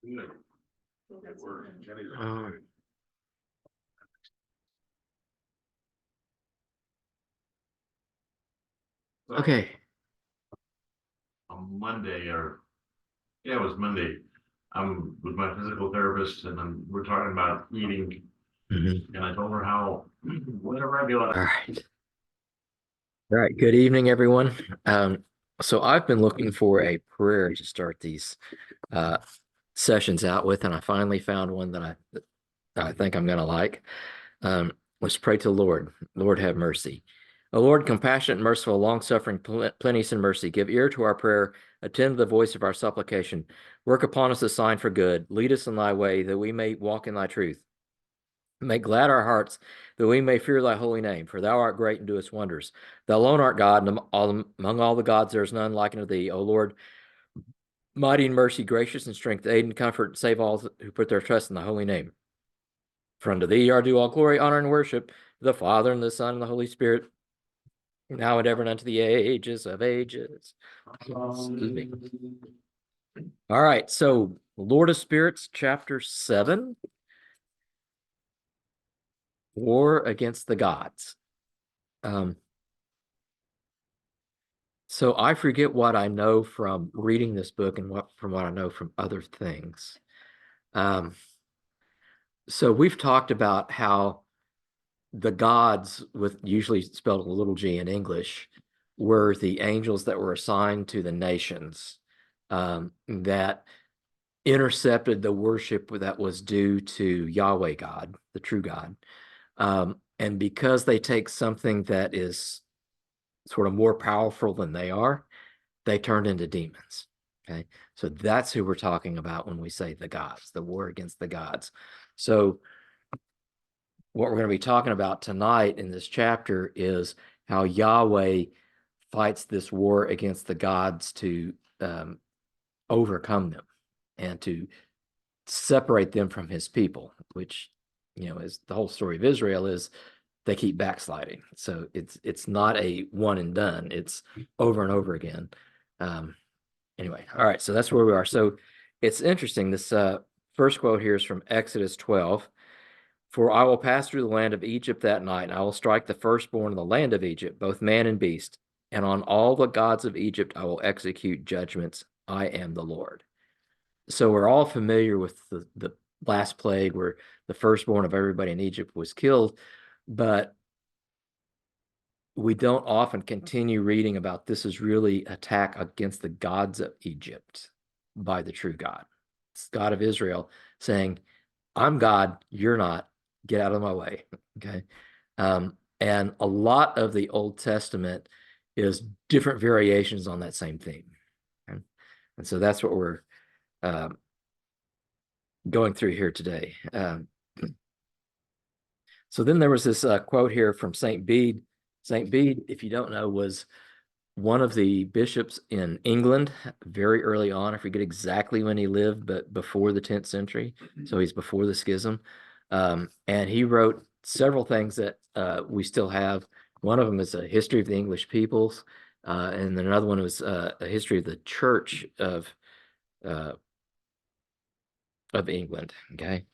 Good. Okay. On Monday, it was Monday. I'm with my physical therapist, and we're talking about eating. Mhm. And I told her how whenever I go out. All right. All right. Good evening, everyone. So I've been looking for a prayer to start these uh, sessions out with, and I finally found one that I think I'm going to like. Let's pray to the Lord. Lord, have mercy. O Lord, compassionate and merciful, long-suffering, plenteous in mercy, give ear to our prayer, attend to the voice of our supplication. Work upon us a sign for good. Lead us in thy way, that we may walk in thy truth. Make glad our hearts, that we may fear thy holy name, for thou art great and doest wonders. Thou alone art God, and among all the gods there is none like unto thee. O Lord, mighty in mercy, gracious in strength, aid and comfort, and save all who put their trust in thy holy name. For unto thee are due all glory, honor, and worship, the Father, and the Son, and the Holy Spirit, now and ever, and unto the ages of ages. Excuse me. All right, so Lord of Spirits, chapter 7, War Against the Gods. So I forget what I know from reading this book and what I know from other things. So we've talked about how the gods, with usually spelled a little g in English, were the angels that were assigned to the nations, that intercepted the worship that was due to Yahweh God, the true God. And because they take something that is sort of more powerful than they are, they turned into demons. Okay. So that's who we're talking about when we say the gods, the war against the gods. So what we're going to be talking about tonight in this chapter is how Yahweh fights this war against the gods to overcome them and to separate them from his people, which, is the whole story of Israel is they keep backsliding. So it's not a one and done. It's over and over again. Anyway, all right, so that's where we are. So it's interesting. This first quote here is from Exodus 12. For I will pass through the land of Egypt that night, and I will strike the firstborn in the land of Egypt, both man and beast, and on all the gods of Egypt I will execute judgments. I am the Lord. So we're all familiar with the last plague where the firstborn of everybody in Egypt was killed, but we don't often continue reading about this is really attack against the gods of Egypt by the true God. It's God of Israel saying, I'm God, you're not, get out of my way. Okay. And a lot of the Old Testament is different variations on that same theme. Okay? And so that's what we're going through here today. So then there was this quote here from St. Bede. St. Bede, if you don't know, was one of the bishops in England very early on. I forget exactly when he lived, but before the 10th century. So he's before the schism. And he wrote several things that we still have. One of them is a history of the English peoples. And then another one was a history of the Church of England. Okay.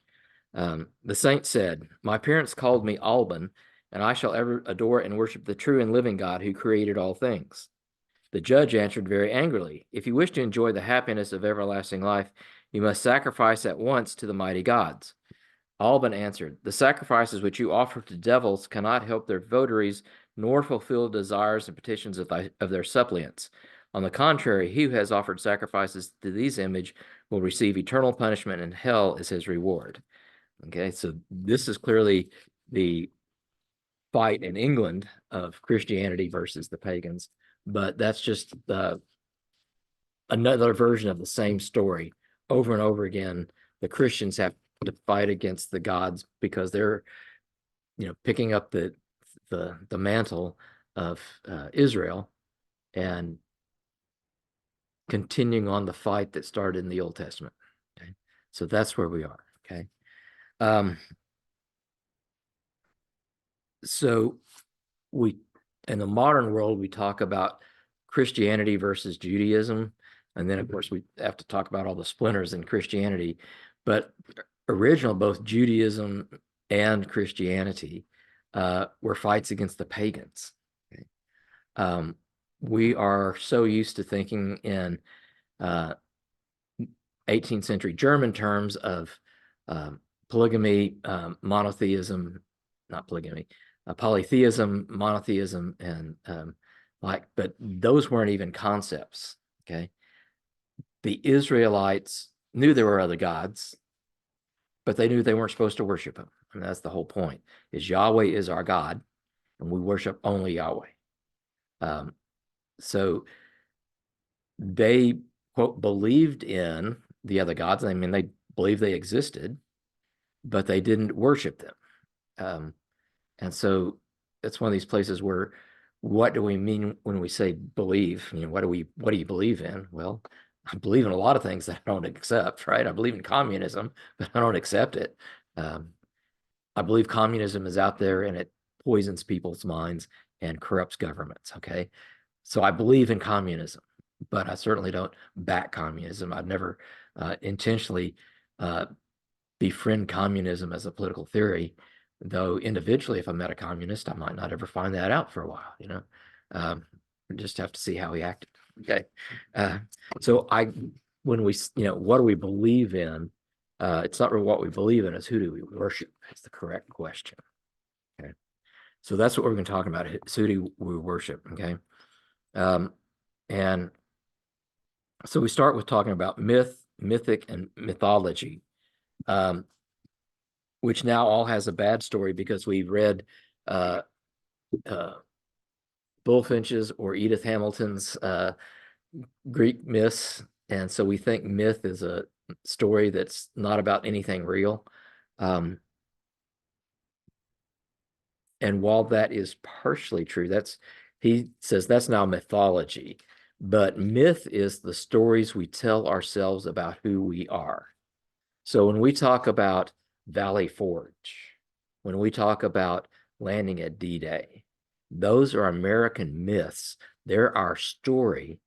The saint said, my parents called me Alban, and I shall ever adore and worship the true and living God who created all things. The judge answered very angrily, if you wish to enjoy the happiness of everlasting life, you must sacrifice at once to the mighty gods. Alban answered, the sacrifices which you offer to devils cannot help their votaries, nor fulfill desires and petitions of their suppliants. On the contrary, he who has offered sacrifices to these images will receive eternal punishment, and hell is his reward. Okay, so this is clearly the fight in England of Christianity versus the pagans, but that's just another version of the same story over and over again. The Christians have to fight against the gods because they're, picking up the mantle of Israel and continuing on the fight that started in the Old Testament. Okay, so that's where we are. Okay, so we in the modern world we talk about Christianity versus Judaism. And then, of course, we have to talk about all the splinters in Christianity. But original, both Judaism and Christianity were fights against the pagans. Okay? We are so used to thinking in 18th century German terms of polygamy, monotheism, not polygamy, polytheism, monotheism, and but those weren't even concepts. Okay. The Israelites knew there were other gods, but they knew they weren't supposed to worship them. And that's the whole point, is Yahweh is our God, and we worship only Yahweh. So they, quote, believed in the other gods. I mean, they believed they existed, but they didn't worship them. And so it's one of these places where, what do we mean when we say believe? What do you believe in? Well, I believe in a lot of things that I don't accept, right? I believe in communism, but I don't accept it. I believe communism is out there and it poisons people's minds and corrupts governments. Okay. So I believe in communism, but I certainly don't back communism. I've never intentionally befriend communism as a political theory, though individually, if I met a communist, I might not ever find that out for a while, just have to see how he acted. Okay. So when we, what do we believe in? It's not really what we believe in, it's who do we worship? That's the correct question. Okay. So that's what we're going to talk about. Who do we worship? Okay. And so we start with talking about mythic, and mythology, which now all has a bad story because we read Bullfinch's or Edith Hamilton's Greek myths. And so we think myth is a story that's not about anything real. And while that is partially true, he says that's now mythology. But myth is the stories we tell ourselves about who we are. So when we talk about Valley Forge, when we talk about landing at D-Day, those are American myths. They're our story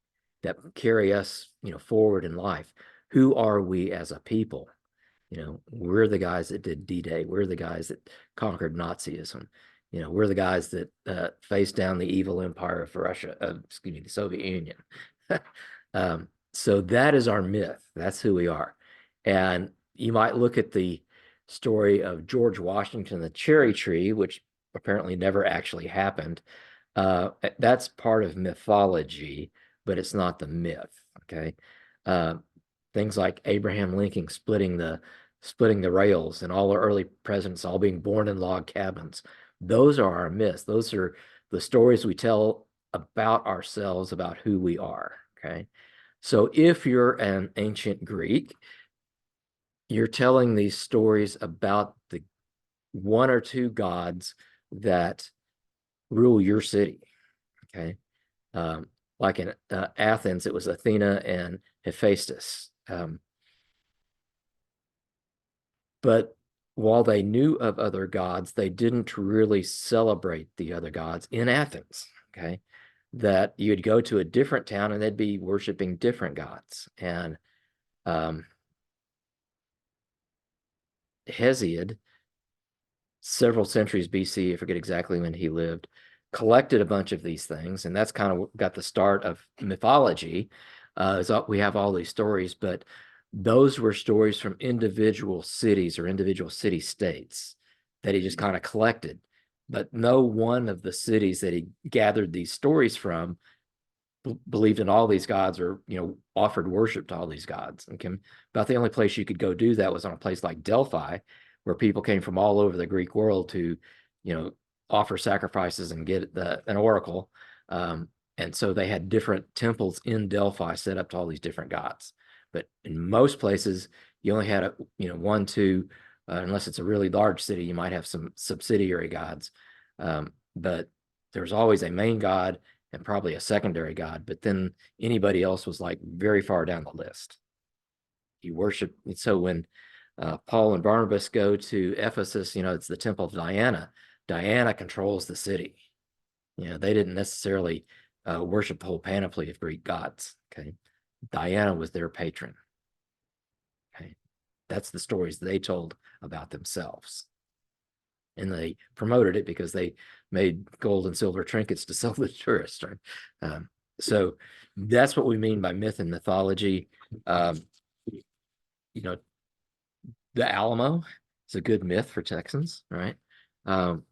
that carry us, forward in life. Who are we as a people? We're the guys that did D-Day. We're the guys that conquered Nazism. We're the guys that faced down the evil empire of Russia, the Soviet Union. So that is our myth. That's who we are. And you might look at the story of George Washington, the cherry tree, which apparently never actually happened. That's part of mythology, but it's not the myth. Okay. Things like Abraham Lincoln splitting the rails and all the early presidents all being born in log cabins. Those are our myths. Those are the stories we tell about ourselves, about who we are. Okay. So if you're an ancient Greek, you're telling these stories about the one or two gods that rule your city. Okay. Like in Athens, it was Athena and Hephaestus. But while they knew of other gods, they didn't really celebrate the other gods in Athens. Okay. That you'd go to a different town and they'd be worshiping different gods. And Hesiod, several centuries BC, I forget exactly when he lived, collected a bunch of these things, and that's kind of got the start of mythology. We have all these stories, but those were stories from individual cities or individual city states that he just kind of collected. But no one of the cities that he gathered these stories from believed in all these gods or, offered worship to all these gods. And about the only place you could go do that was on a place like Delphi, where people came from all over the Greek world to, offer sacrifices and get an oracle. And so they had different temples in Delphi set up to all these different gods. But in most places, you only had one, two, unless it's a really large city, you might have some subsidiary gods. But there's always a main god and probably a secondary god, but then anybody else was like very far down the list. You worship. So when Paul and Barnabas go to Ephesus, it's the temple of Diana. Diana controls the city. They didn't necessarily worship the whole panoply of Greek gods. Okay. Diana was their patron. Okay. That's the stories they told about themselves. And they promoted it because they made gold and silver trinkets to sell to tourists, right? So that's what we mean by myth and mythology. Um, you know, the Alamo is a good myth for Texans, right? Um,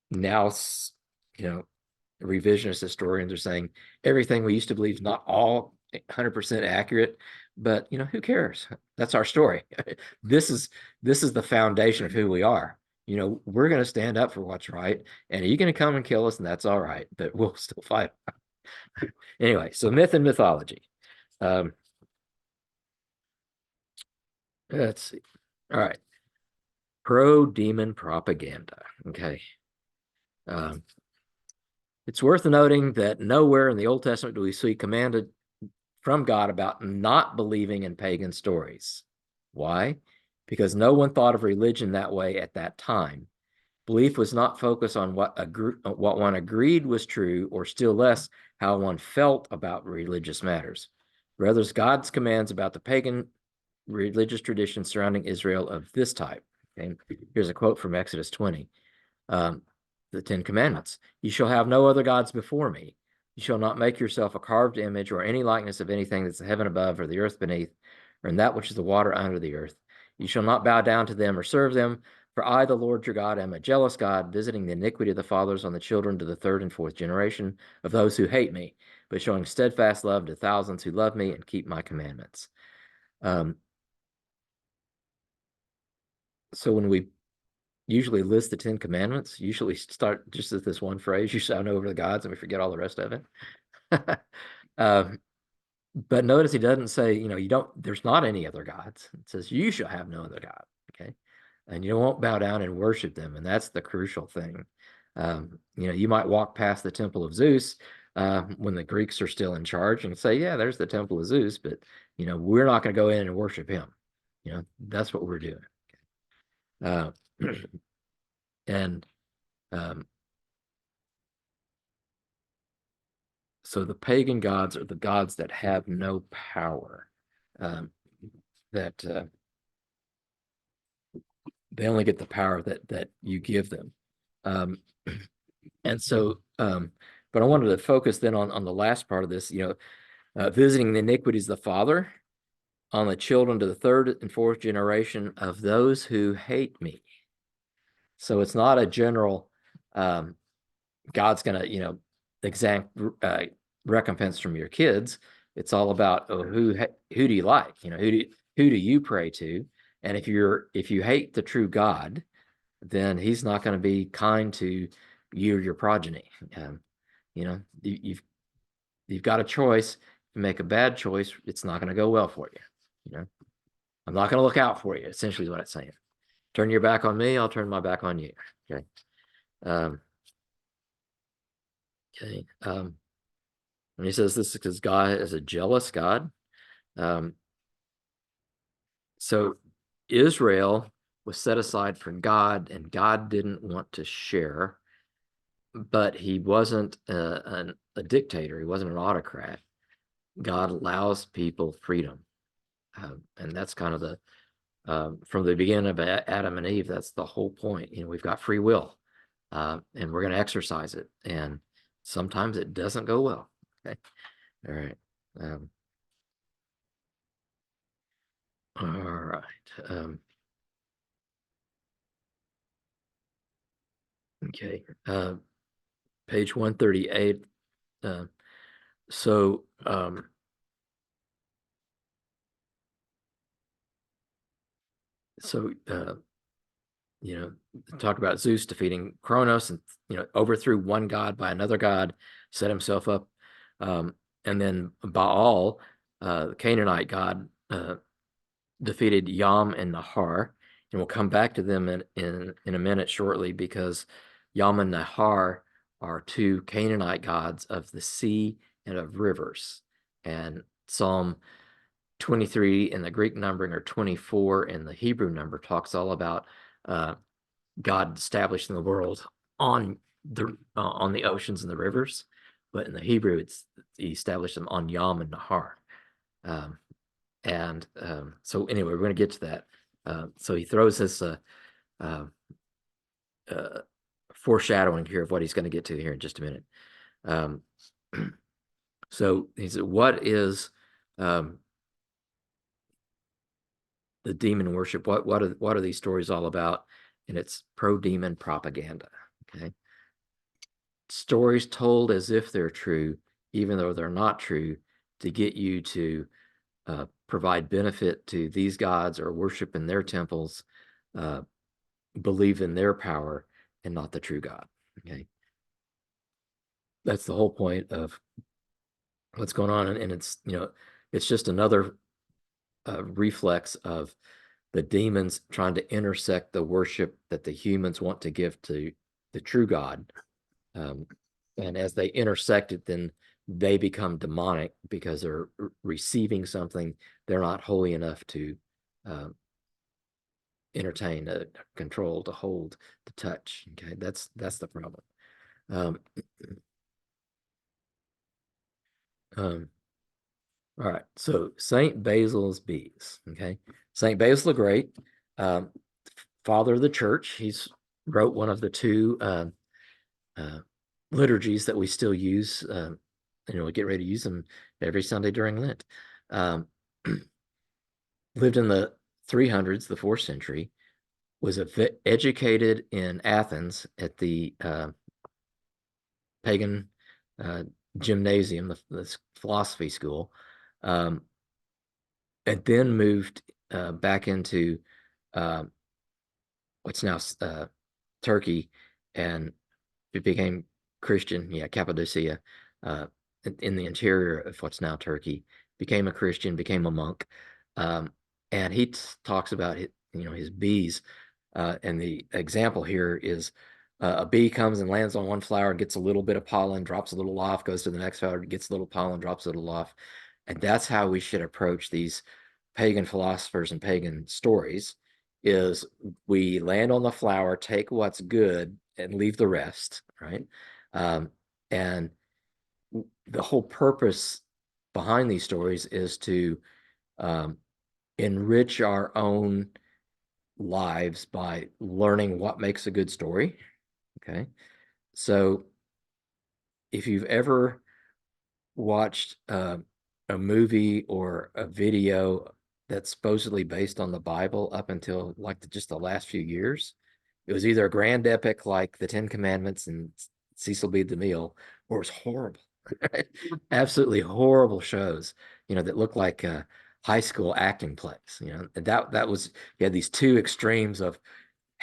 now, you know, revisionist historians are saying everything we used to believe is not all 100% accurate, but who cares? That's our story. This is the foundation of who we are. We're going to stand up for what's right, and you're going to come and kill us, and that's all right, but we'll still fight. Anyway, so myth and mythology. Let's see. All right. Pro-demon propaganda. Okay. Um, it's worth noting that nowhere in the Old Testament do we see commanded from God about not believing in pagan stories. Why? Because no one thought of religion that way at that time. Belief was not focused on what one agreed was true, or still less how one felt about religious matters. Rather, God's commands about the pagan religious traditions surrounding Israel of this type. And here's a quote from Exodus 20. The Ten Commandments. You shall have no other gods before me. You shall not make yourself a carved image or any likeness of anything that's the heaven above or the earth beneath, or in that which is the water under the earth. You shall not bow down to them or serve them, for I, the Lord your God, am a jealous God, visiting the iniquity of the fathers on the children to the third and fourth generation of those who hate me, but showing steadfast love to thousands who love me and keep my commandments. So when we usually list the Ten Commandments, usually start just with this one phrase, you shall know over the gods, and we forget all the rest of it. But notice he doesn't say, there's not any other gods. It says you shall have no other God. Okay. And you won't bow down and worship them. And that's the crucial thing. You might walk past the temple of Zeus when the Greeks are still in charge and say, yeah, there's the temple of Zeus, but we're not going to go in and worship him. That's what we're doing. Uh, and so the pagan gods are the gods that have no power, that they only get the power that you give them. And so, but I wanted to focus then on the last part of this, visiting the iniquities of the father on the children to the third and fourth generation of those who hate me. So it's not a general, God's going to, exact recompense from your kids. It's all about who do you like? Who do you pray to? And if you hate the true God, then he's not going to be kind to you or your progeny. You've got a choice. If you make a bad choice, it's not going to go well for you. I'm not going to look out for you. Essentially, is what it's saying. Turn your back on me, I'll turn my back on you. Okay. Okay. And he says this is because God is a jealous God. So Israel was set aside for God, and God didn't want to share, but he wasn't a dictator. He wasn't an autocrat. God allows people freedom. And that's kind of the, from the beginning of Adam and Eve, that's the whole point. We've got free will, and we're going to exercise it. And sometimes it doesn't go well. Okay. All right. All right. Okay. Page 138. So talk about Zeus defeating Kronos and, overthrew one god by another god, set himself up. And then Baal, the Canaanite god, defeated Yam and Nahar. And we'll come back to them in a minute shortly, because Yam and Nahar are two Canaanite gods of the sea and of rivers. And Psalm 23 in the Greek numbering, or 24 in the Hebrew number, talks all about God establishing the world on the oceans and the rivers, but in the Hebrew, he established them on Yam and Nahar. So anyway, we're going to get to that. So he throws this uh, foreshadowing here of what he's going to get to here in just a minute. So he said, what is the demon worship? What are these stories all about? And it's pro-demon propaganda. Okay. Stories told as if they're true, even though they're not true, to get you to provide benefit to these gods or worship in their temples, believe in their power and not the true God. Okay. That's the whole point of what's going on. And it's, it's just another reflex of the demons trying to intersect the worship that the humans want to give to the true God. And as they intersect it, then they become demonic because they're receiving something they're not holy enough to entertain, to control, to hold, to touch. Okay, that's the problem. Um, um, all right, so Saint Basil's bees. Okay, Saint Basil the Great, um, father of the church. He's wrote one of the two uh, liturgies that we still use. We get ready to use them every Sunday during Lent. Um, lived in the 300s, the 4th century, was educated in Athens at the pagan gymnasium, the philosophy school, um, and then moved back into uh, what's now Turkey, and it became Christian. Yeah, Cappadocia, uh, in the interior of what's now Turkey. Became a Christian, became a monk, um, and he talks about his bees. And the example here is a bee comes and lands on one flower, gets a little bit of pollen, drops a little off, goes to the next flower, gets a little pollen, drops a little off. And that's how we should approach these pagan philosophers and pagan stories is we land on the flower, take what's good and leave the rest, right? And the whole purpose behind these stories is to um, enrich our own lives by learning what makes a good story. Okay. So if you've ever watched a movie or a video that's supposedly based on the Bible up until like just the last few years, it was either a grand epic like the Ten Commandments and Cecil B. DeMille, or it was horrible. Absolutely horrible shows, that look like high school acting plays, and that was, you had these two extremes of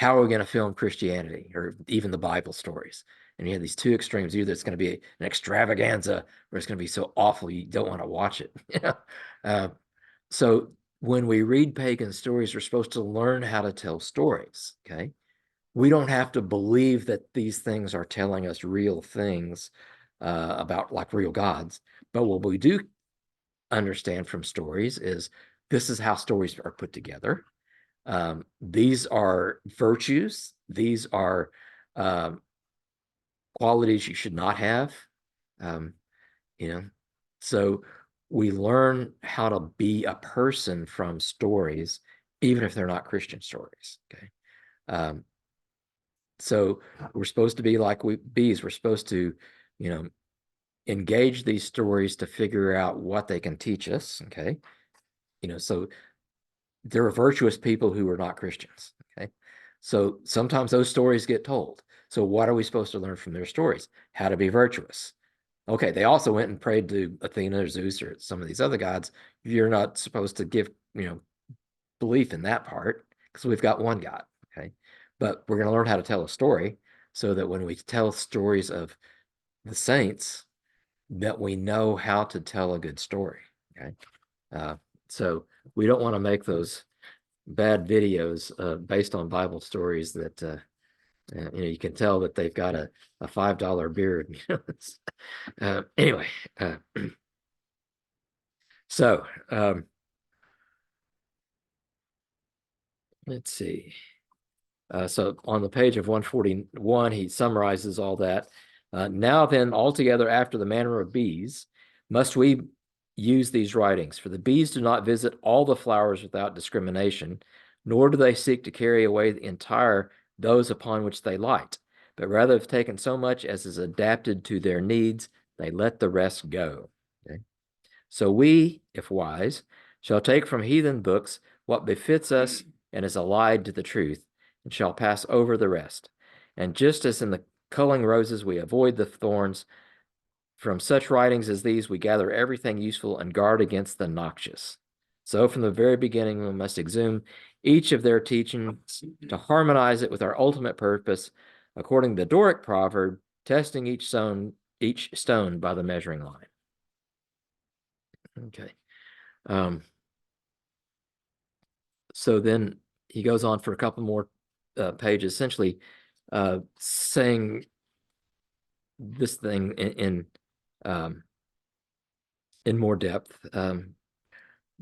how are we going to film Christianity or even the Bible stories? And you have these two extremes. Either it's going to be an extravaganza or it's going to be so awful you don't want to watch it. uh, so when we read pagan stories, we're supposed to learn how to tell stories. Okay. We don't have to believe that these things are telling us real things about like real gods. But what we do understand from stories is this is how stories are put together. These are virtues. These are um, qualities you should not have. Um, you know, so we learn how to be a person from stories, even if they're not Christian stories. Okay. Um, so we're supposed to be like bees. We're supposed to, engage these stories to figure out what they can teach us. Okay. So there are virtuous people who are not Christians. Okay. So sometimes those stories get told. So what are we supposed to learn from their stories? How to be virtuous. Okay. They also went and prayed to Athena or Zeus or some of these other gods. You're not supposed to give, belief in that part because we've got one God. Okay. But we're going to learn how to tell a story so that when we tell stories of the saints, that we know how to tell a good story. Okay. Uh, so we don't want to make those bad videos based on Bible stories that you can tell that they've got a $5 beard. Anyway, so let's see. So on the page of 141, he summarizes all that. Now then, altogether after the manner of bees, must we use these writings, for the bees do not visit all the flowers without discrimination, nor do they seek to carry away the entire those upon which they light, but rather have taken so much as is adapted to their needs, they let the rest go. Okay? So we, if wise, shall take from heathen books what befits us and is allied to the truth, and shall pass over the rest. And just as in the culling roses we avoid the thorns, from such writings as these we gather everything useful and guard against the noxious. So from the very beginning we must exhume each of their teachings to harmonize it with our ultimate purpose, according to the Doric proverb, testing each stone by the measuring line. Okay. So then he goes on for a couple more pages, essentially saying this thing in more depth.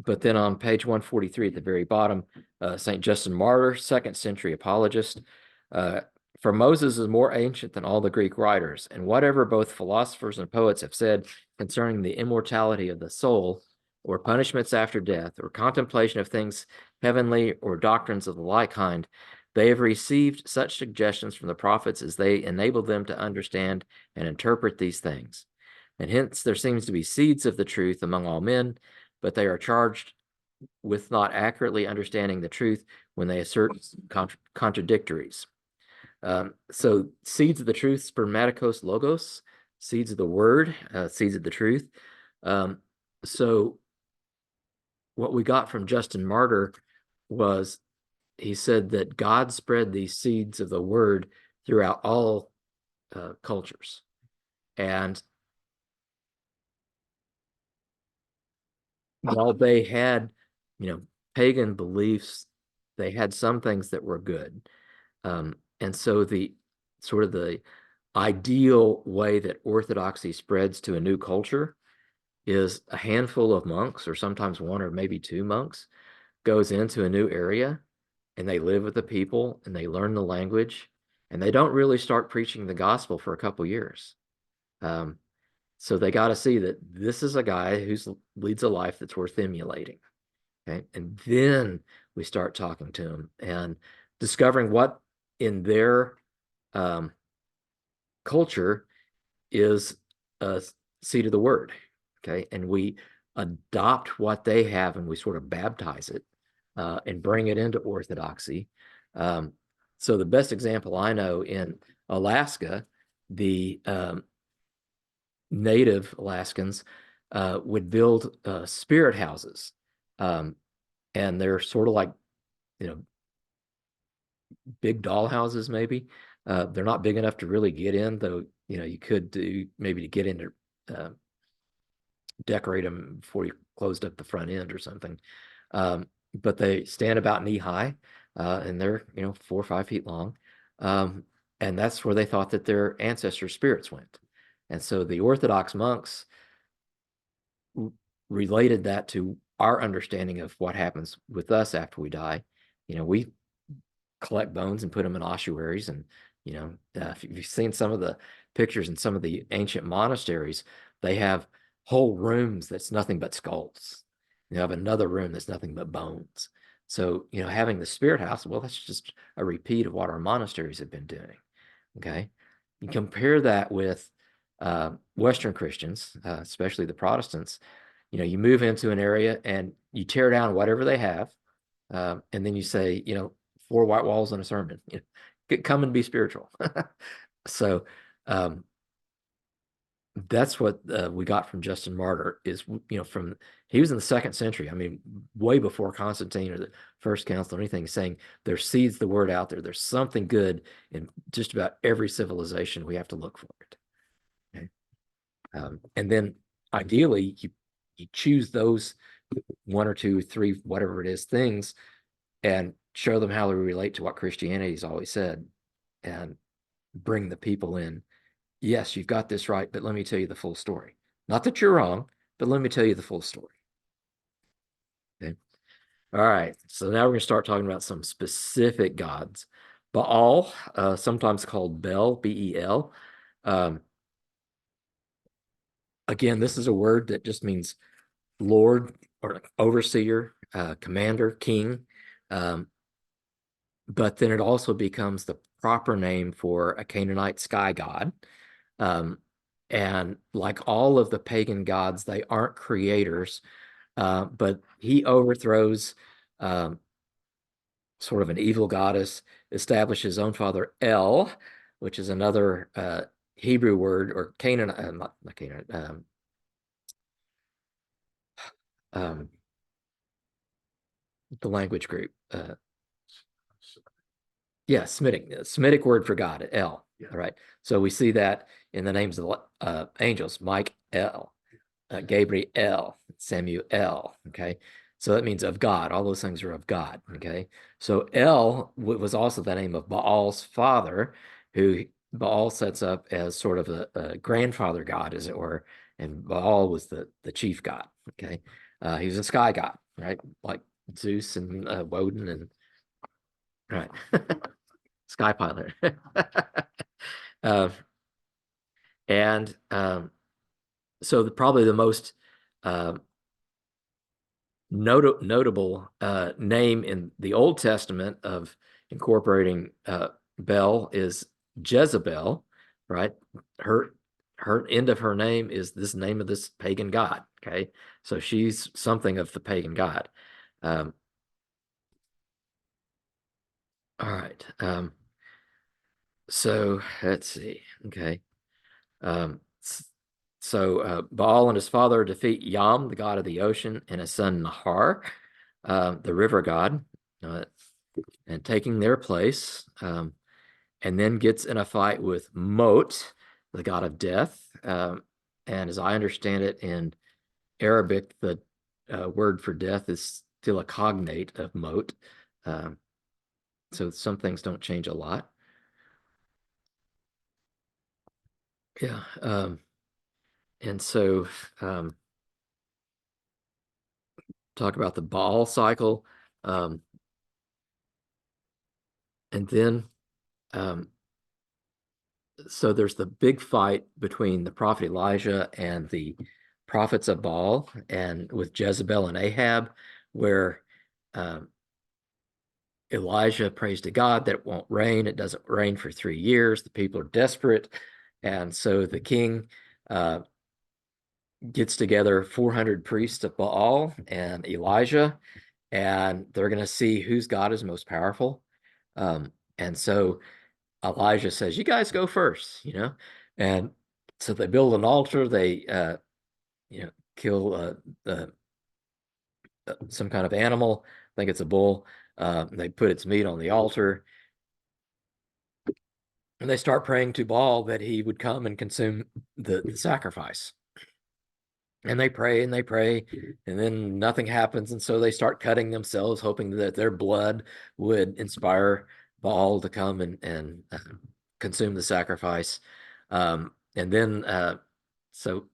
But then on page 143 at the very bottom, St. Justin Martyr, 2nd century apologist, for Moses is more ancient than all the Greek writers, and whatever both philosophers and poets have said concerning the immortality of the soul, or punishments after death, or contemplation of things heavenly, or doctrines of the like kind, they have received such suggestions from the prophets as they enable them to understand and interpret these things. And hence there seems to be seeds of the truth among all men, but they are charged with not accurately understanding the truth when they assert contradictories. So seeds of the truth, spermaticos logos, seeds of the word, seeds of the truth. So what we got from Justin Martyr was, he said that God spread these seeds of the word throughout all cultures. And while they had, pagan beliefs, they had some things that were good. And so the sort of the ideal way that orthodoxy spreads to a new culture is a handful of monks, or sometimes one or maybe two monks, goes into a new area and they live with the people and they learn the language, and they don't really start preaching the gospel for a couple years. So they got to see that this is a guy who leads a life that's worth emulating. Okay. And then we start talking to him and discovering what in their culture is a seed of the word. Okay. And we adopt what they have and we sort of baptize it and bring it into orthodoxy. So the best example I know, in Alaska, the native Alaskans would build spirit houses. And they're sort of like, big doll houses, maybe. They're not big enough to really get in, though, you could do maybe to get in to decorate them before you closed up the front end or something. But they stand about knee high, and they're, 4 or 5 feet long. And that's where they thought that their ancestor spirits went. And so the Orthodox monks related that to our understanding of what happens with us after we die. We collect bones and put them in ossuaries. And, if you've seen some of the pictures in some of the ancient monasteries, they have whole rooms that's nothing but skulls. You have another room that's nothing but bones. So, having the spirit house, well, that's just a repeat of what our monasteries have been doing. Okay. You compare that with Western Christians, especially the Protestants. You move into an area and you tear down whatever they have, and then you say, 4 white walls and a sermon. Come and be spiritual. So that's what we got from Justin Martyr is, he was in the 2nd century. I mean, way before Constantine or the First Council or anything, saying there's seeds the word out there. There's something good in just about every civilization. We have to look for it. Okay. And then ideally you choose those 1 or 2, 3, whatever it is, things, and show them how they relate to what Christianity's always said, and bring the people in. Yes, you've got this right, but let me tell you the full story. Not that you're wrong, but let me tell you the full story. Okay. All right. So now we're going to start talking about some specific gods. Baal, sometimes called Bel, B-E-L. Again, this is a word that just means lord or overseer, commander, king. But then it also becomes the proper name for a Canaanite sky god. Um, and like all of the pagan gods, they aren't creators, but he overthrows sort of an evil goddess, established his own father El, which is another Hebrew word, or Canaan, not Canaan, um, the language group. Yeah, Semitic word for God, El. Yeah. All right. So we see that in the names of the angels, Mike El, Gabriel, Samuel. Okay. So that means of God. All those things are of God. Okay. So El was also the name of Baal's father, who Baal sets up as sort of a grandfather god, as it were. And Baal was the chief god. Okay. He was a sky god, right? Like Zeus and Woden and right. Sky pilot. uh, and so probably the most uh, notable name in the Old Testament of incorporating Bel is Jezebel, right? Her her end of her name is this name of this pagan god. Okay, so she's something of the pagan god. Um, all right. So let's see. Okay. Um, so Baal and his father defeat Yam, the god of the ocean, and his son Nahar, the river god, uh, and taking their place, and then gets in a fight with Mot, the god of death. And as I understand it, in Arabic, the word for death is still a cognate of Mot. Um, so some things don't change a lot. Yeah. And so um, talk about the Baal cycle. Um, and then, um, so there's the big fight between the prophet Elijah and the prophets of Baal, and with Jezebel and Ahab, where um, Elijah prays to God that it won't rain. It doesn't rain for 3 years. The people are desperate. And so the king gets together 400 priests of Baal and Elijah, and they're going to see whose God is most powerful. And so Elijah says, "You guys go first," and so they build an altar. They, kill some kind of animal. I think it's a bull. They put its meat on the altar, and they start praying to Baal that he would come and consume the sacrifice. And they pray, and then nothing happens. And so they start cutting themselves, hoping that their blood would inspire Baal to come and consume the sacrifice. And then, so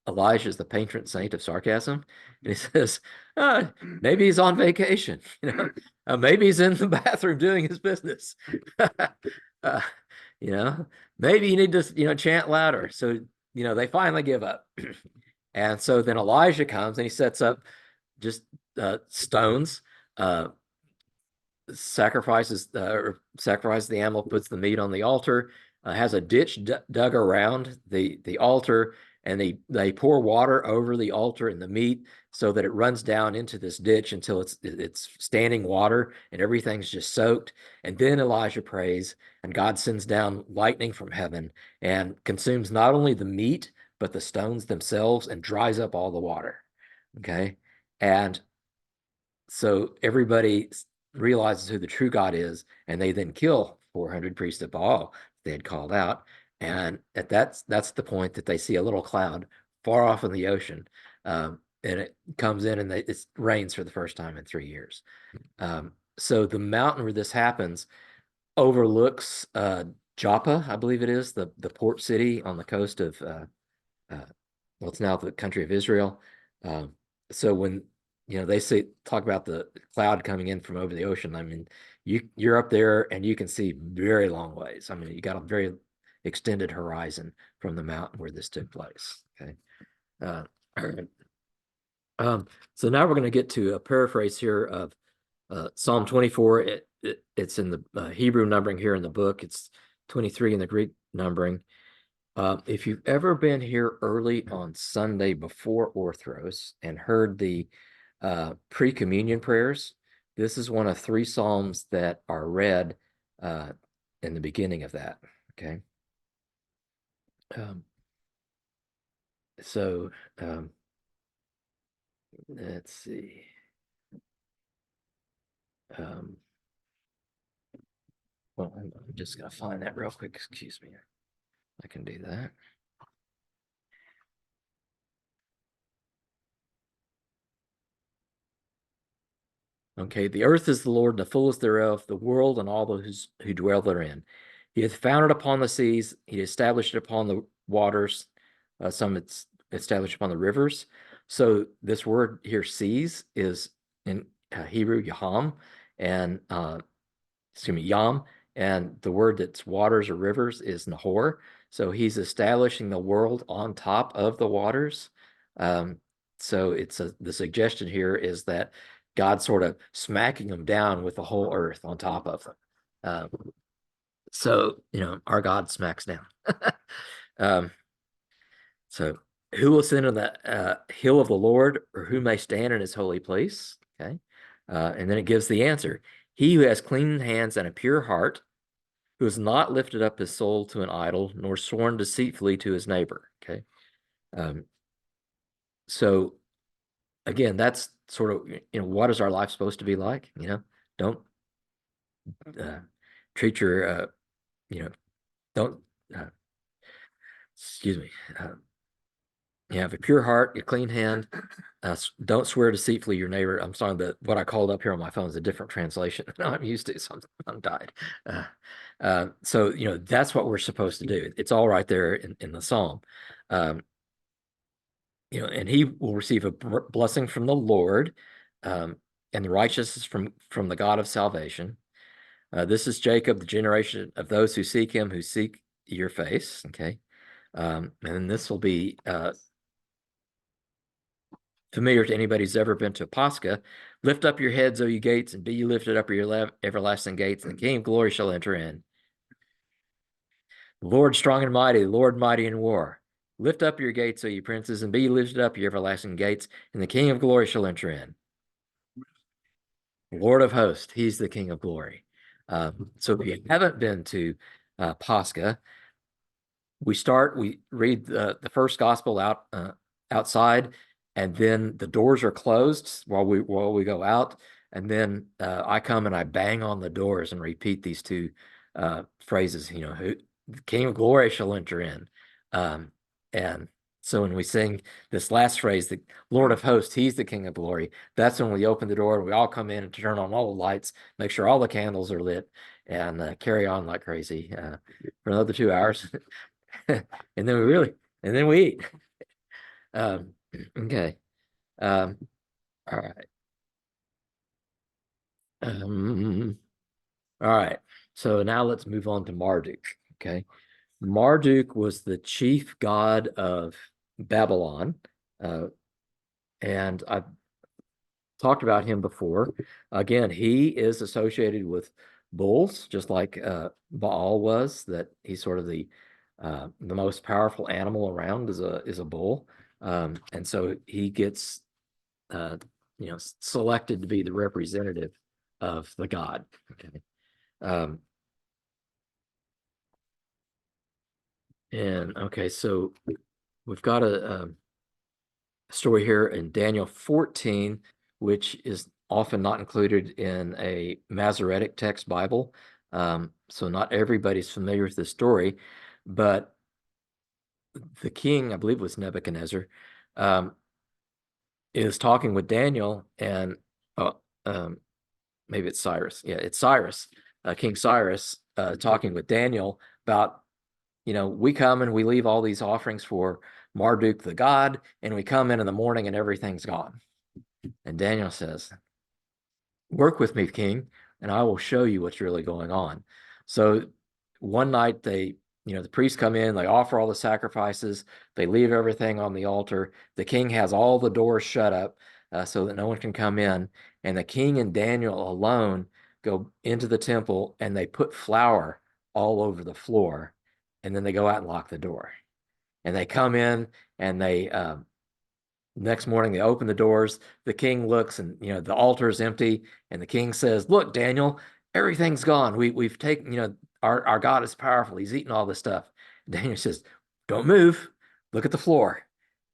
Elijah is the patron saint of sarcasm. And he says, maybe he's on vacation, maybe he's in the bathroom doing his business. uh, you know, maybe you need to, chant louder. So, they finally give up. And so then Elijah comes and he sets up just stones, uh, sacrifices the animal, puts the meat on the altar, has a ditch dug around the altar, and they pour water over the altar and the meat so that it runs down into this ditch until it's standing water and everything's just soaked. And then Elijah prays, and God sends down lightning from heaven and consumes not only the meat but the stones themselves and dries up all the water. Okay, and so everybody realizes who the true God is, and they then kill 400 priests of Baal they had called out. And that's the point that they see a little cloud far off in the ocean, and it comes in and it rains for the first time in 3 years. So the mountain where this happens overlooks Joppa, I believe it is, the port city on the coast of uh, well, it's now the country of Israel. Um, so when they talk about the cloud coming in from over the ocean, I mean, you're up there and you can see very long ways. I mean, you got a very extended horizon from the mountain where this took place. Okay. Uh, So now we're going to get to a paraphrase here of Psalm 24. It's in the Hebrew numbering here in the book. It's 23 in the Greek numbering. If you've ever been here early on Sunday before Orthros and heard the pre-communion prayers, this is one of 3 Psalms that are read in the beginning of that. Okay. Um, so let's see. Um, well, I'm just gonna find that real quick. Excuse me. I can do that. Okay, the earth is the Lord, and the fullness thereof, the world and all those who dwell therein. He hath founded upon the seas, he established it upon the waters, some it's established upon the rivers. So this word here, seas, is in Hebrew, yaham, and excuse me, yam, and the word that's waters or rivers is nahor. So he's establishing the world on top of the waters. Um, so the suggestion here is that God's sort of smacking them down with the whole earth on top of them. Um, so, our God smacks down. um, so who will ascend on the hill of the Lord, or who may stand in his holy place? Okay. And then it gives the answer. He who has clean hands and a pure heart, who has not lifted up his soul to an idol, nor sworn deceitfully to his neighbor. Okay. Um, so again, that's sort of, what is our life supposed to be like? Don't uh, treat your, don't, uh, excuse me, you have a pure heart, a clean hand. Don't swear deceitfully your neighbor. I'm sorry, what I called up here on my phone is a different translation than I'm used to, so I'm died. So, that's what we're supposed to do. It's all right there in the Psalm. Um, and he will receive a blessing from the Lord, and the righteousness from the God of salvation. This is Jacob, the generation of those who seek him, who seek your face. Okay. And this will be familiar to anybody who's ever been to a Pascha. Lift up your heads, O you gates, and be ye lifted up your everlasting gates, and the King of glory shall enter in. The Lord strong and mighty, the Lord mighty in war. Lift up your gates, O you princes, and be ye lifted up your everlasting gates, and the King of glory shall enter in. Lord of hosts, he's the King of glory. So if you haven't been to Pascha, we read the first gospel outside, and then the doors are closed while we go out, and then I come and I bang on the doors and repeat these 2 phrases. Who the King of glory shall enter in. And so when we sing this last phrase, the Lord of hosts, he's the King of glory, that's when we open the door and we all come in and turn on all the lights, make sure all the candles are lit, and carry on like crazy for another 2 hours. And then we eat. Okay. All right. All right. So now let's move on to Marduk. Okay. Marduk was the chief god of Babylon. And I've talked about him before. Again, he is associated with bulls, just like Baal was, that he's sort of the most powerful animal around is a bull. And so he gets selected to be the representative of the god. Okay. Um, and okay, so we've got a story here in Daniel 14, which is often not included in a Masoretic text Bible. So not everybody's familiar with this story, but the king, I believe it was Nebuchadnezzar, is talking with Daniel, and maybe it's Cyrus. Yeah, it's Cyrus, King Cyrus, talking with Daniel about, we come and we leave all these offerings for Marduk the god, and we come in the morning and everything's gone. And Daniel says, work with me, king, and I will show you what's really going on. So one night they the priests come in, they offer all the sacrifices, they leave everything on the altar. The king has all the doors shut up so that no one can come in. And the king and Daniel alone go into the temple and they put flour all over the floor. And then they go out and lock the door. And they come in and they next morning they open the doors. The king looks and the altar is empty. And the king says, "Look, Daniel, everything's gone. We've taken, our God is powerful. He's eaten all this stuff." Daniel says, "Don't move. Look at the floor."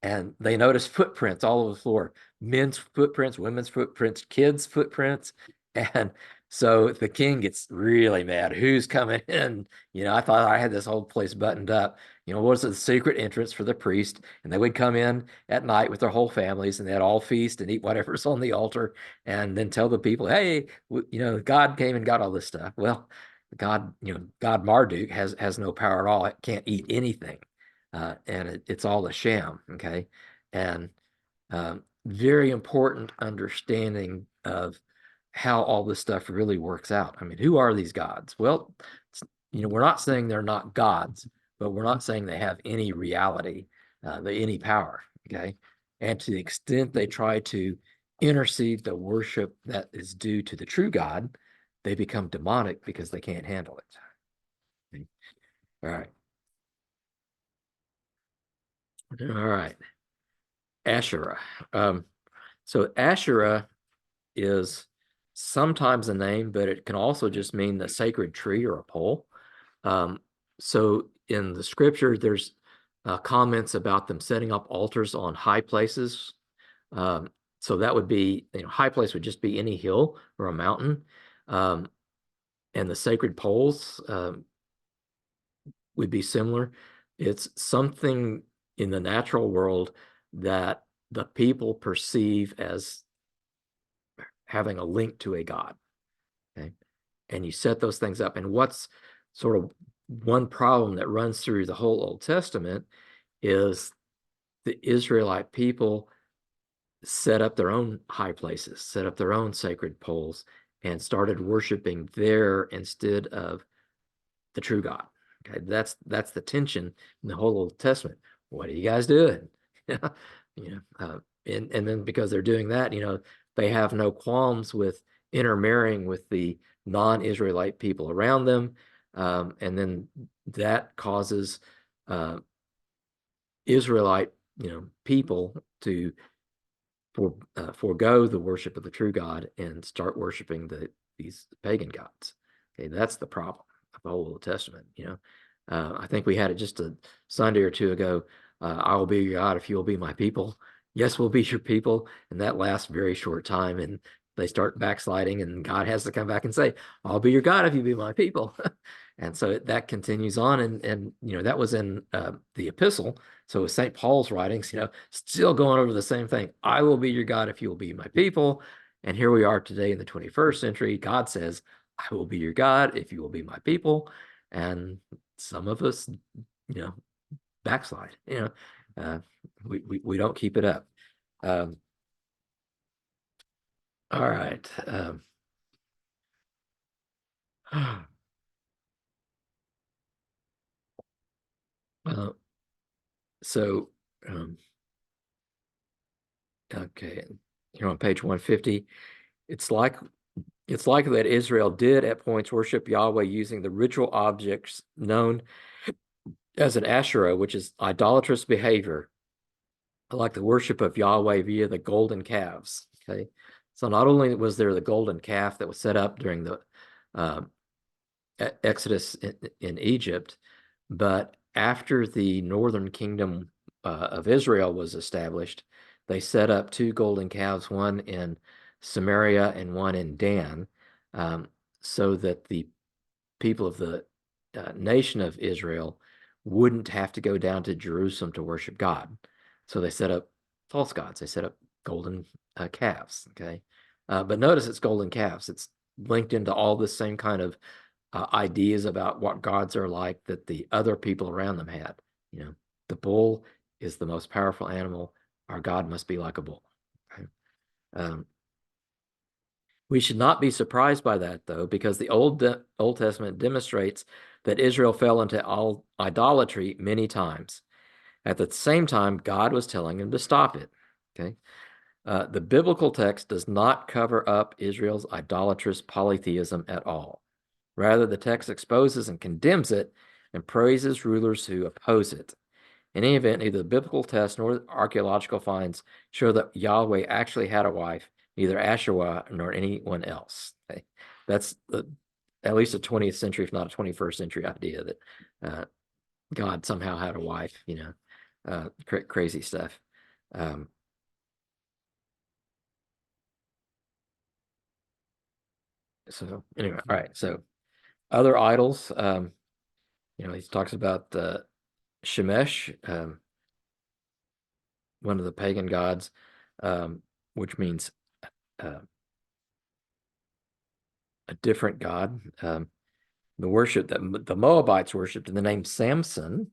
And they notice footprints all over the floor. Men's footprints, women's footprints, kids' footprints. And so the king gets really mad. Who's coming in? I thought I had this whole place buttoned up. What's the secret entrance for the priest? And they would come in at night with their whole families and they'd all feast and eat whatever's on the altar and then tell the people, "Hey, God came and got all this stuff." Well, God Marduk has no power at all. It can't eat anything. And it's all a sham. Okay. And very important understanding of how all this stuff really works out. I mean, who are these gods? Well, we're not saying they're not gods, but we're not saying they have any reality, any power. Okay. And to the extent they try to intercede the worship that is due to the true God, they become demonic because they can't handle it. Okay. All right. All right. Asherah. So Asherah is sometimes a name, but it can also just mean the sacred tree or a pole. So in the scripture, there's comments about them setting up altars on high places. So that would be, high place would just be any hill or a mountain. And the sacred poles would be similar. It's something in the natural world that the people perceive as having a link to a God. Okay. And you set those things up. And what's sort of one problem that runs through the whole Old Testament is the Israelite people set up their own high places, set up their own sacred poles, and started worshiping there instead of the true God. Okay, that's the tension in the whole Old Testament. What are you guys doing? And then because they're doing that, they have no qualms with intermarrying with the non-Israelite people around them, and then that causes Israelite, people to forego the worship of the true God and start worshiping these pagan gods. Okay, that's the problem of the whole Old Testament. I think we had it just a Sunday or two ago. I will be your God if you will be my people. Yes, we'll be your people, and that lasts a very short time, and they start backsliding, and God has to come back and say, "I'll be your God if you be my people." And so that continues on, and that was in the epistle. So St. Paul's writings, still going over the same thing. I will be your God if you will be my people. And here we are today in the 21st century. God says, "I will be your God if you will be my people." And some of us, backslide. We don't keep it up. Um, all right. Uh, so, okay, here on page 150, it's like that Israel did at points worship Yahweh using the ritual objects known as an Asherah, which is idolatrous behavior, like the worship of Yahweh via the golden calves. Okay, so not only was there the golden calf that was set up during the Exodus in Egypt, but after the northern kingdom of Israel was established, they set up two golden calves, one in Samaria and one in Dan, so that the people of the nation of Israel wouldn't have to go down to Jerusalem to worship God. So they set up false gods. They set up golden calves. Okay, but notice it's golden calves. It's linked into all the same kind of ideas about what gods are like that the other people around them had. The bull is the most powerful animal. Our God must be like a bull. Okay? We should not be surprised by that, though, because the Old Testament demonstrates that Israel fell into all idolatry many times. At the same time, God was telling him to stop it. Okay. The biblical text does not cover up Israel's idolatrous polytheism at all. Rather, the text exposes and condemns it and praises rulers who oppose it. In any event, neither the biblical text nor the archaeological finds show that Yahweh actually had a wife, neither Asherah nor anyone else. Okay? That's at least a 20th century, if not a 21st century idea that God somehow had a wife, crazy stuff. So anyway, all right. So other idols, he talks about Shemesh, one of the pagan gods, which means uh, a different god. The worship that the Moabites worshipped, and the name Samson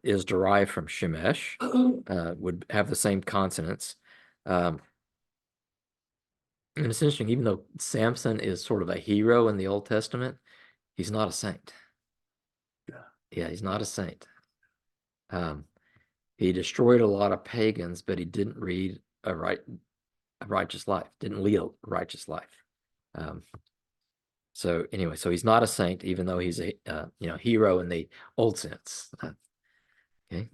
is derived from Shemesh, would have the same consonants. And it's interesting, even though Samson is sort of a hero in the Old Testament, he's not a saint. Yeah, he's not a saint. He destroyed a lot of pagans, but he didn't lead a righteous life, didn't lead a righteous life. So anyway, so he's not a saint, even though he's a hero in the old sense. Okay.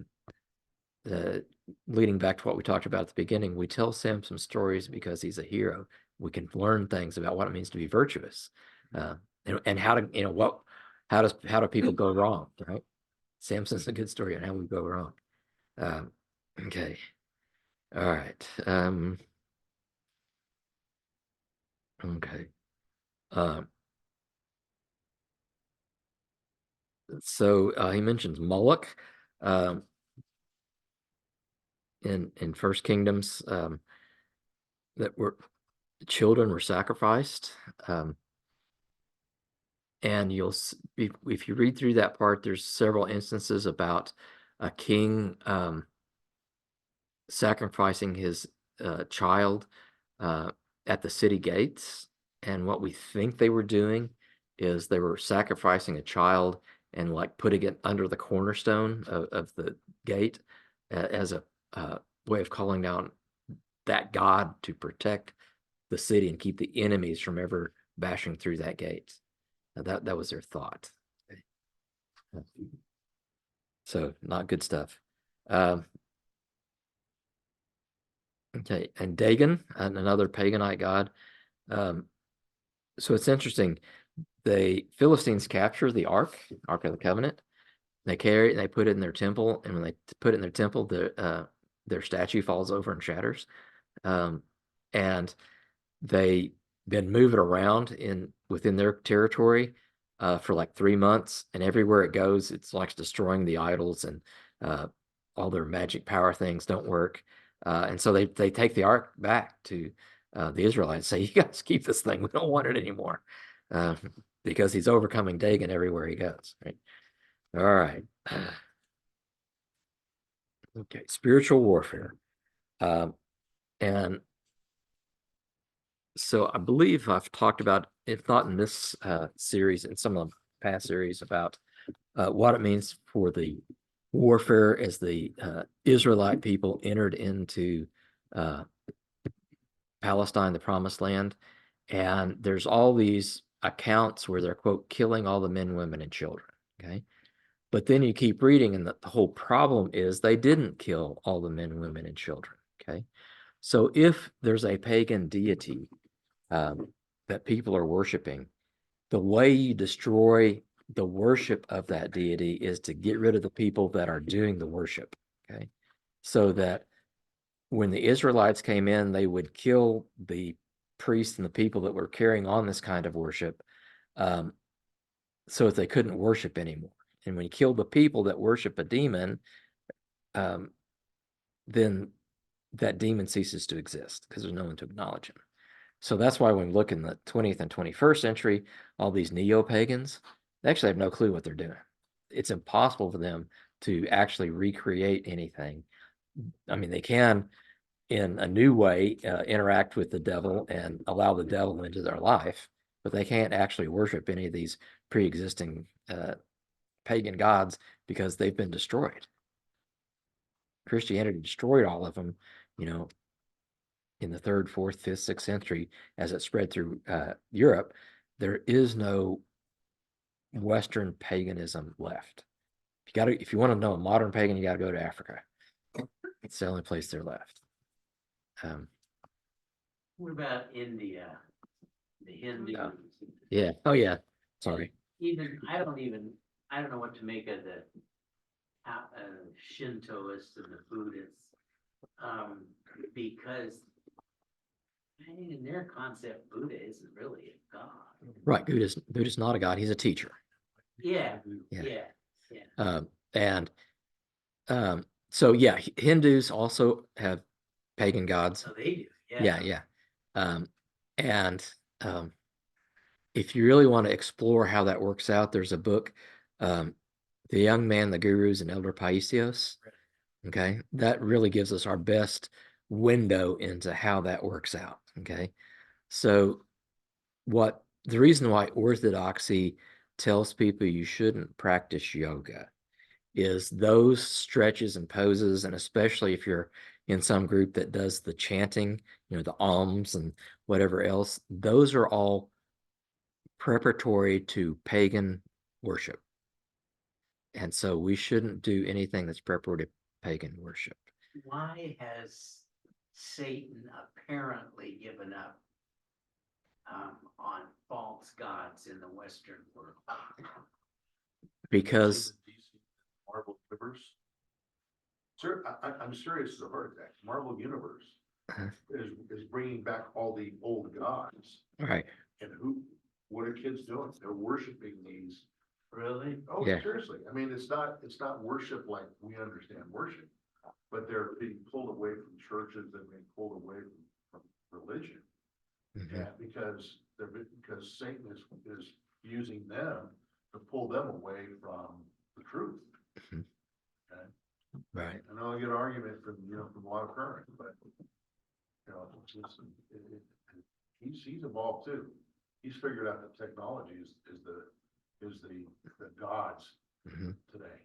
Leading back to what we talked about at the beginning, we tell Samson stories because he's a hero. We can learn things about what it means to be virtuous, and how to how do people go wrong, right? Samson's a good story on how we go wrong. Okay. All right. Okay. So he mentions Moloch in First Kingdoms, that children were sacrificed. And if you read through that part, there's several instances about a king sacrificing his child at the city gates. And what we think they were doing is they were sacrificing a child and like putting it under the cornerstone of the gate as a way of calling down that God to protect the city and keep the enemies from ever bashing through that gate. That was their thought. So not good stuff. Okay, and Dagon, another paganite god. So it's interesting. The Philistines capture the Ark of the Covenant. They carry it and they put it in their temple, and when they put it in their temple, their statue falls over and shatters. And they then move it around within their territory for like 3 months, and everywhere it goes, it's like destroying the idols, and all their magic power things don't work. And so they take the ark back to the Israelites, say, "You guys keep this thing. We don't want it anymore," because he's overcoming Dagon everywhere he goes. Right. All right. Okay. Spiritual warfare, and so I believe I've talked about, if not in this series, in some of the past series, about what it means for the warfare as the Israelite people entered into Palestine, the Promised Land. And there's all these accounts where they're, quote, killing all the men, women, and children. Okay. But then you keep reading, and the whole problem is they didn't kill all the men, women, and children. Okay. So if there's a pagan deity that people are worshiping, the way you destroy the worship of that deity is to get rid of the people that are doing the worship. Okay. So that when the Israelites came in, they would kill the priests and the people that were carrying on this kind of worship, so that they couldn't worship anymore. And when you kill the people that worship a demon, then that demon ceases to exist because there's no one to acknowledge him. So that's why when we look in the 20th and 21st century, all these neo-pagans, they actually have no clue what they're doing. It's impossible for them to actually recreate anything. I mean, they can, in a new way, interact with the devil and allow the devil into their life, but they can't actually worship any of these pre-existing pagan gods because they've been destroyed. Christianity destroyed all of them, you know, in the 3rd, 4th, 5th, 6th century as it spread through Europe. There is no Western paganism left. If you want to know a modern pagan, you got to go to Africa. It's the only place they're left. What about India, the Hindus? Yeah. Oh yeah. Sorry. I don't know what to make of the Shintoists and the Buddhists. Because in their concept, Buddha isn't really a god. Right. Buddha's not a god. He's a teacher. Yeah. So yeah, Hindus also have pagan gods. So they do. Yeah. And if you really want to explore how that works out, there's a book, The Young Man, the Gurus, and Elder Paisios. Okay, that really gives us our best window into how that works out. Okay, so the reason why Orthodoxy tells people you shouldn't practice yoga is those stretches and poses, and especially if you're in some group that does the chanting, the alms and whatever else, those are all preparatory to pagan worship. And so we shouldn't do anything that's preparatory to pagan worship. Why has Satan apparently given up on false gods in the Western world? Because Marvel Universe. Sir, I'm serious as a heart attack. Marvel Universe is bringing back all the old gods. right. And what are kids doing? They're worshiping these. Really? Oh, Yeah. seriously. I mean, it's not worship like we understand worship, but they're being pulled away from churches and being pulled away from religion. Mhm. Yeah, because Satan is using them to pull them away from the truth. Mhm. Okay? Right. I know I get an argument from a lot of current, but he's evolved too. He's figured out that technology is the gods Mhm. today.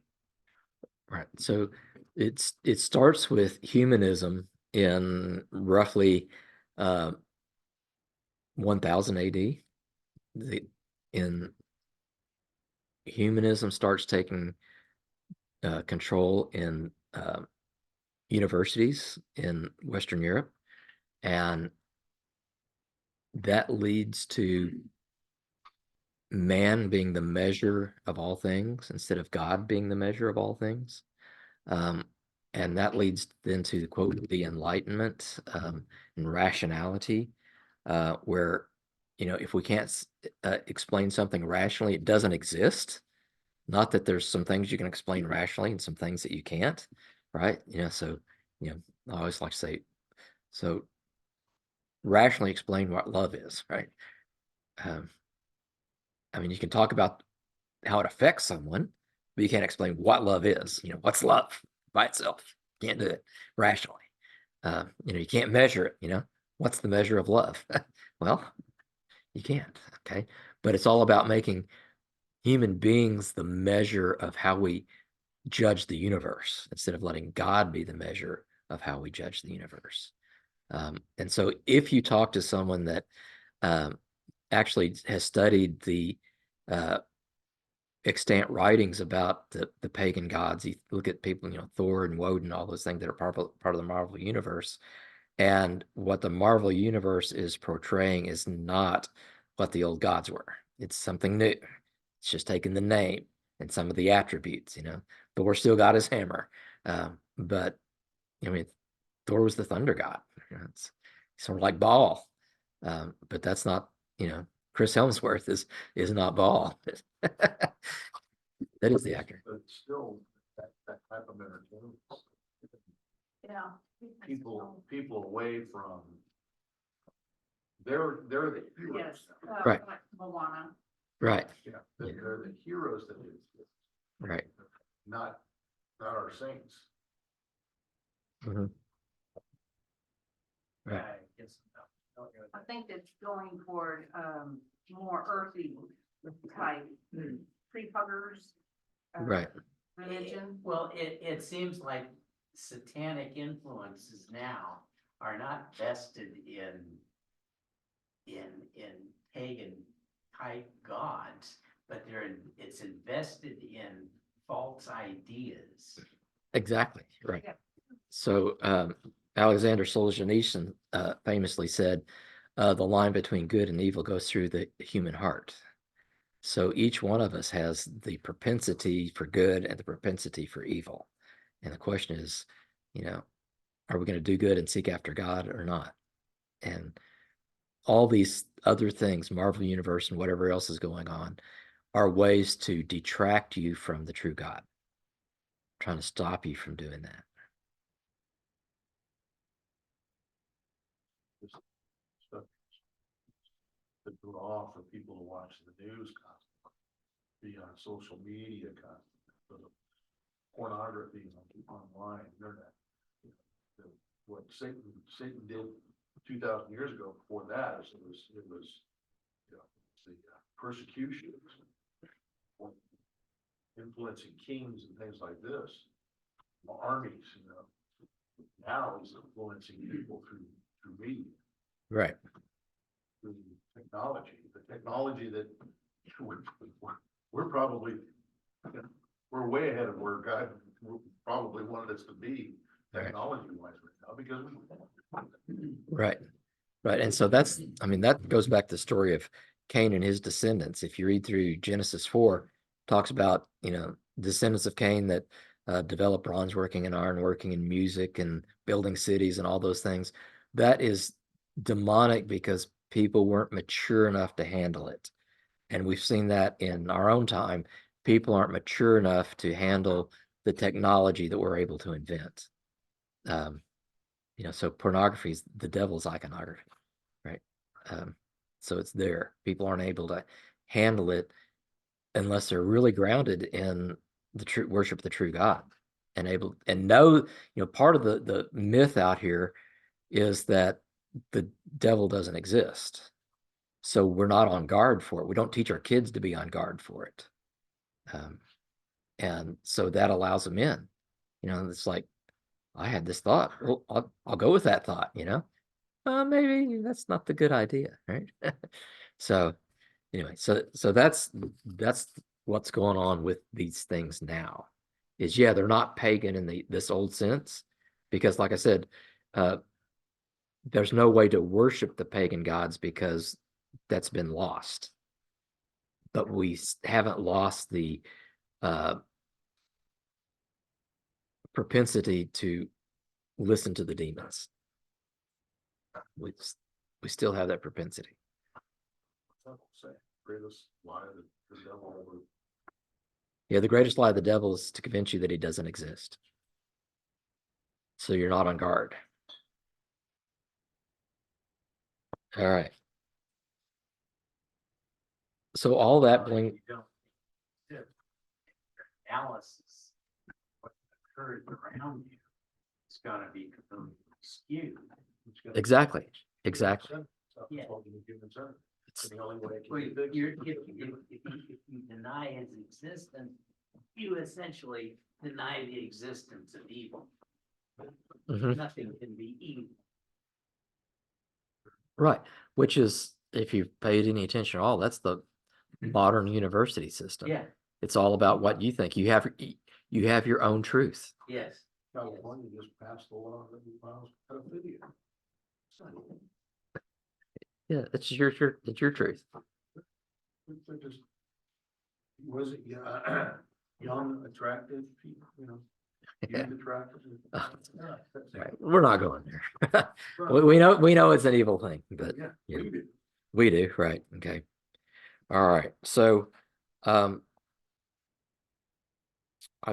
Right. So it starts with humanism in roughly 1000 AD. In humanism starts taking control in universities in Western Europe, and that leads to man being the measure of all things instead of God being the measure of all things. And that leads then to, quote, the Enlightenment and rationality, where, if we can't explain something rationally, it doesn't exist. Not that there's some things you can explain rationally and some things that you can't, right? So, I always like to say, so rationally explain what love is, right? I mean, you can talk about how it affects someone, but you can't explain what love is. What's love by itself? Can't do it rationally. You can't measure it. What's the measure of love? Well, you can't. Okay. But it's all about making human beings the measure of how we judge the universe instead of letting God be the measure of how we judge the universe. And so if you talk to someone that actually has studied the extant writings about the pagan gods, you look at people, Thor and Woden, all those things that are part of the Marvel universe. And what the Marvel universe is portraying is not what the old gods were. It's something new. It's just taking the name and some of the attributes, Thor still got his hammer. But I mean, Thor was the thunder god. It's sort of like Baal. But that's not, Chris Helmsworth is not Baal. That is the actor. But still, that type of entertainment. Yeah. People away from. They're the heroes. Yes. Right. Like Moana. Right. Yeah, they're the heroes that exist. Right. Not our saints. Mhm. Right. I guess I think it's going toward, more earthy type, tree huggers. Right. Religion. Well, it seems like satanic influences now are not vested in pagan type gods, but it's invested in false ideas. Exactly, right. Yeah. So Alexander Solzhenitsyn famously said, the line between good and evil goes through the human heart. So each one of us has the propensity for good and the propensity for evil. And the question is, are we going to do good and seek after God or not? And all these other things, Marvel Universe and whatever else is going on, are ways to detract you from the true God, trying to stop you from doing that. Stuff to draw for people to watch the news constantly, be on social media constantly, for the pornography online, internet. What Satan did 2,000 years ago before that is it was the persecution, influencing kings and things like this, armies, now he's influencing people through media, Right. through technology, the technology that we're probably, we're way ahead of where God probably wanted us to be technology wise right now, because Right. Right. And so that goes back to the story of Cain and his descendants. If you read through Genesis 4, talks about, descendants of Cain that developed bronze working and iron working and music and building cities and all those things. That is demonic because people weren't mature enough to handle it. And we've seen that in our own time. People aren't mature enough to handle the technology that we're able to invent. So pornography is the devil's iconography, right? So it's there. People aren't able to handle it unless they're really grounded in the true worship of the true God and able and know, part of the myth out here is that the devil doesn't exist. So we're not on guard for it. We don't teach our kids to be on guard for it. And so that allows them in. It's like, I had this thought. Well, I'll go with that thought, maybe that's not the good idea, right? So anyway, so that's what's going on with these things now. Is they're not pagan in this old sense, because like I said, there's no way to worship the pagan gods because that's been lost. But we haven't lost the propensity to listen to the demons. We still have that propensity. greatest lie that the devil ever. Yeah, the greatest lie of the devil is to convince you that he doesn't exist. So you're not on guard. All right. So all that bling. Analysis, what occurred around you, it's gonna be completely skewed. Exactly. Yeah. It's the only way it can Well, be fixed. if you deny his existence, you essentially deny the existence of evil. Mhm. Nothing can be evil. Right. Which is, if you've paid any attention at all, that's the modern university system. Yeah, It's all about what you think. You have your own truth. yes. California just passed a law that allows pedophilia. Yeah, it's your truth. It's just, was it, young, attractive people, Yeah. youth attractive? Right. We're not going there. we know it's an evil thing, but Yeah, yeah. we do. We do, right? Okay. All right. So, I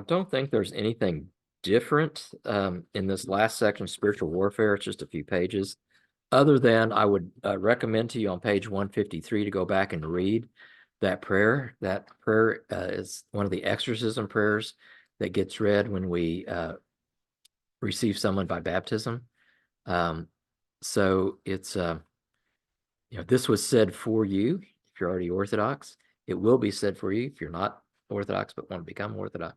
don't think there's anything different in this last section, spiritual warfare. It's just a few pages. Other than I would recommend to you on page 153 to go back and read that prayer. That prayer is one of the exorcism prayers that gets read when we receive someone by baptism. So it's you know, this was said for you, if you're already Orthodox. It will be said for you if you're not Orthodox but want to become Orthodox.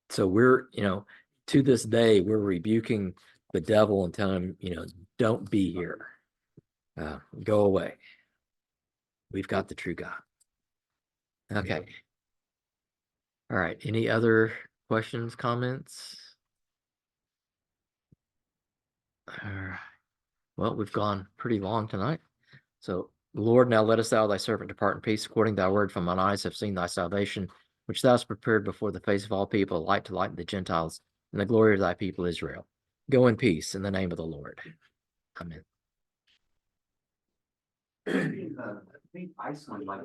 So we're, you know, to this day, we're rebuking the devil and telling him, you know, don't be here. Go away. We've got the true God. Okay. All right. Any other questions, comments? Well, we've gone pretty long tonight. So, Lord, now let us thou thy servant depart in peace, according to thy word, from mine eyes have seen thy salvation, which thou hast prepared before the face of all people, a light to lighten the Gentiles, and the glory of thy people Israel. Go in peace in the name of the Lord. Amen. I think Iceland, like